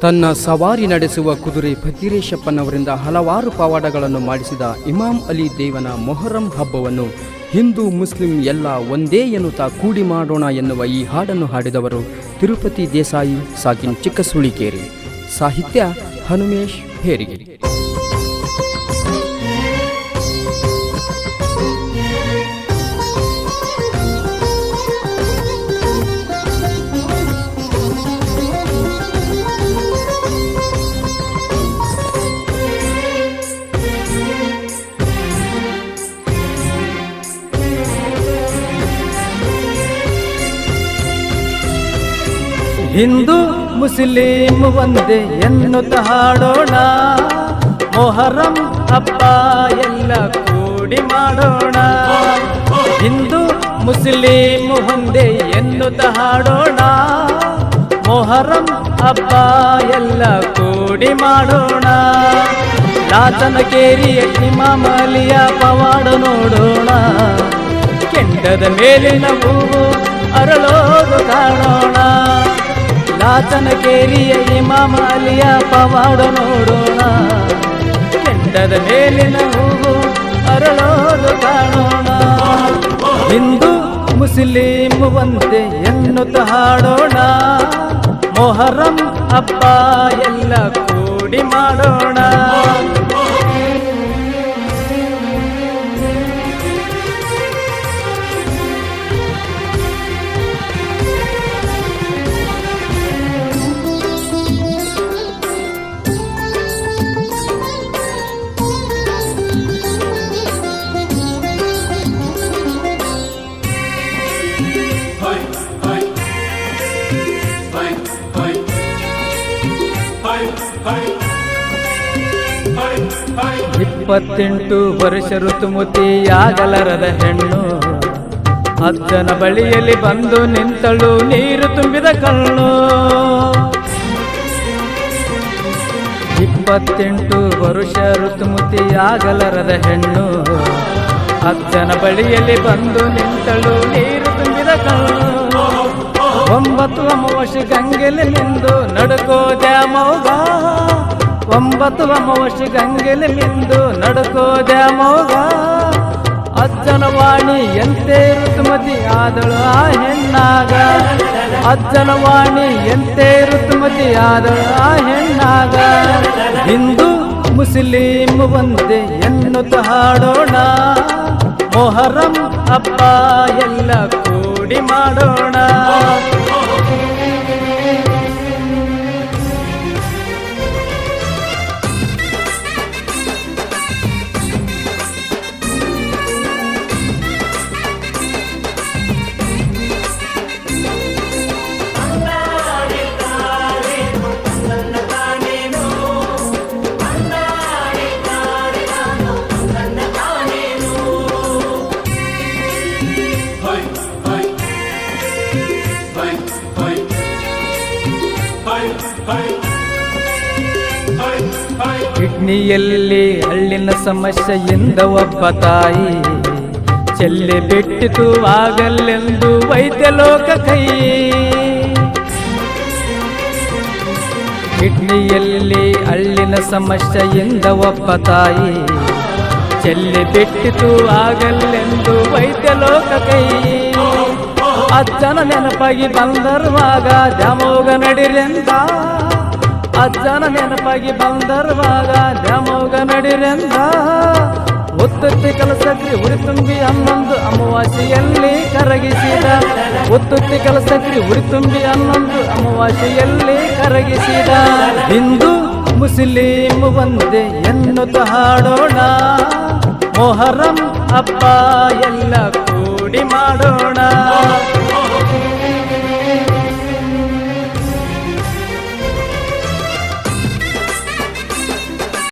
ತನ್ನ ಸವಾರಿ ನಡೆಸುವ ಕುದುರೆ ಫಕೀರೇಶಪ್ಪನವರಿಂದ ಹಲವಾರು ಪವಾಡಗಳನ್ನು ಮಾಡಿಸಿದ ಇಮಾಮ್ ಅಲಿ ದೇವನ ಮೊಹರಂ ಹಬ್ಬವನ್ನು ಹಿಂದೂ ಮುಸ್ಲಿಂ ಎಲ್ಲ ಒಂದೇ ಎನ್ನುತ್ತಾ ಕೂಡಿ ಮಾಡೋಣ ಎನ್ನುವ ಈ ಹಾಡನ್ನು ಹಾಡಿದವರು ತಿರುಪತಿ ದೇಸಾಯಿ ಸಾಕಿನ್ ಚಿಕ್ಕಸುಳಿಕೇರಿ. ಸಾಹಿತ್ಯ ಹನುಮೇಶ್ ಹೇರಿಗಿರಿ. ಹಿಂದೂ ಮುಸ್ಲಿಂ ಒಂದೇ ಎನ್ನುತ್ತ ಹಾಡೋಣ, ಮೊಹರಂ ಹಬ್ಬ ಎಲ್ಲ ಕೂಡಿ ಮಾಡೋಣ. ಹಿಂದೂ ಮುಸ್ಲಿಂ ಒಂದೇ ಎನ್ನುತ್ತ ಹಾಡೋಣ, ಮೊಹರಂ ಹಬ್ಬ ಎಲ್ಲ ಕೂಡಿ ಮಾಡೋಣ. ಲಾಚನಕೇರಿಯ ಇಮಾಮ್ ಅಲಿಯ ಪವಾಡ ನೋಡೋಣ, ಕೆಂಡದ ಮೇಲಿನ ಹೂವು ಅರಳೋದು ಕಾಣೋಣ. ಲಾಚನಕೇರಿಯ ಇಮಾಮ್ ಅಲಿಯ ಪವಾಡ ನೋಡೋಣ, ಕೆಂಡದ ಮೇಲಿನ ಹೂವು ಅರಳೋದು ಕಾಣೋಣ. ಹಿಂದೂ ಮುಸ್ಲಿಂ ಒಂದೇ ಎನ್ನುತ್ತ ಹಾಡೋಣ, ಮೊಹರಂ ಹಬ್ಬ ಎಲ್ಲ ಕೂಡಿ ಮಾಡೋಣ. ಇಪ್ಪತ್ತೆಂಟು ವರ್ಷ ಋತುಮತಿಯಾಗಲರದ ಹೆಣ್ಣು, ಅಜ್ಜನ ಬಳಿಯಲ್ಲಿ ಬಂದು ನಿಂತಳು ನೀರು ತುಂಬಿದ ಕಣ್ಣು. 28 ವರ್ಷ ಋತುಮತಿಯಾಗಲರದ ಹೆಣ್ಣು, ಅಜ್ಜನ ಬಳಿಯಲ್ಲಿ ಬಂದು ನಿಂತಳು ನೀರು ತುಂಬಿದ ಕಣ್ಣು. 9 ಅಮಾವಾಸ್ಯ ಗಂಗೆಲಿ ನಿಂದು ನಡುಕೋ ದ್ಯಾಮೋಗ, 9 ಅಮಾವಾಸ್ಯ ಗಂಗೆಲಿ ಮಿಂದು ನಡುಕೋ ದ್ಯಾಮೋಗ. ಅಜ್ಜನ ವಾಣಿ ಎಂತೆ ಋತುಮತಿ ಆದಳು ಆ ಹೆಣ್ಣಾಗ, ಅಜ್ಜನ ವಾಣಿ ಎಂತೆ ಋತುಮತಿ ಆದಳು ಆ ಹೆಣ್ಣಾಗ. ಹಿಂದೂ ಮುಸ್ಲಿಂ ಒಂದೇ ಎನ್ನುತ್ತ ಹಾಡೋಣ, ಮೊಹರಂ ಹಬ್ಬ ಎಲ್ಲ ಕೂಡಿ ಮಾಡೋಣ. ಕಿಡ್ನಿಯಲ್ಲಿ ಹಳ್ಳಿನ ಸಮಸ್ಯೆಯಿಂದ ಒಬ್ಬ ತಾಯಿ ಚೆಲ್ಲೆ ಬಿಟ್ಟಿತು ಆಗಲೆಂದು ವೈದ್ಯ ಲೋಕ ಕೈ. ಕಿಡ್ನಿಯಲ್ಲಿ ಹಳ್ಳಿನ ಸಮಸ್ಯೆಯಿಂದ ಒಬ್ಬ ತಾಯಿ ಚೆಲ್ಲೆ ಬಿಟ್ಟಿತು ಆಗಲೆಂದು ವೈದ್ಯ ಲೋಕ ಕೈ. ಅಜ್ಜನ ನೆನಪಾಗಿ ಬಂದರುವಾಗ ದ್ಯಾಮೋಗ ನಡಿರೆಂದ, ಅಜ್ಜನ ನೆನಪಾಗಿ ಬಂದರುವಾಗ ದ್ಯಾಮೋಗ ನಡಿರೆಂದ. ಉತ್ತುತ್ತಿ ಕಲಸಕ್ರಿ ಉರಿ ತುಂಬಿ 11 ಅಮಾವಾಸ್ಯೆಯಲ್ಲಿ ಕರಗಿಸಿದ, ಉತ್ತುತ್ತಿ ಕಲಸಕ್ರಿ ಉರಿ ತುಂಬಿ 11 ಅಮಾವಾಸ್ಯೆಯಲ್ಲಿ ಕರಗಿಸಿದ. ಹಿಂದೂ ಮುಸ್ಲಿಂ ಒಂದೇ ಎನ್ನುತ್ತ ಹಾಡೋಣ, ಮೊಹರಂ ಹಬ್ಬ ಎಲ್ಲ ಕೂಡಿ ಮಾಡೋಣ.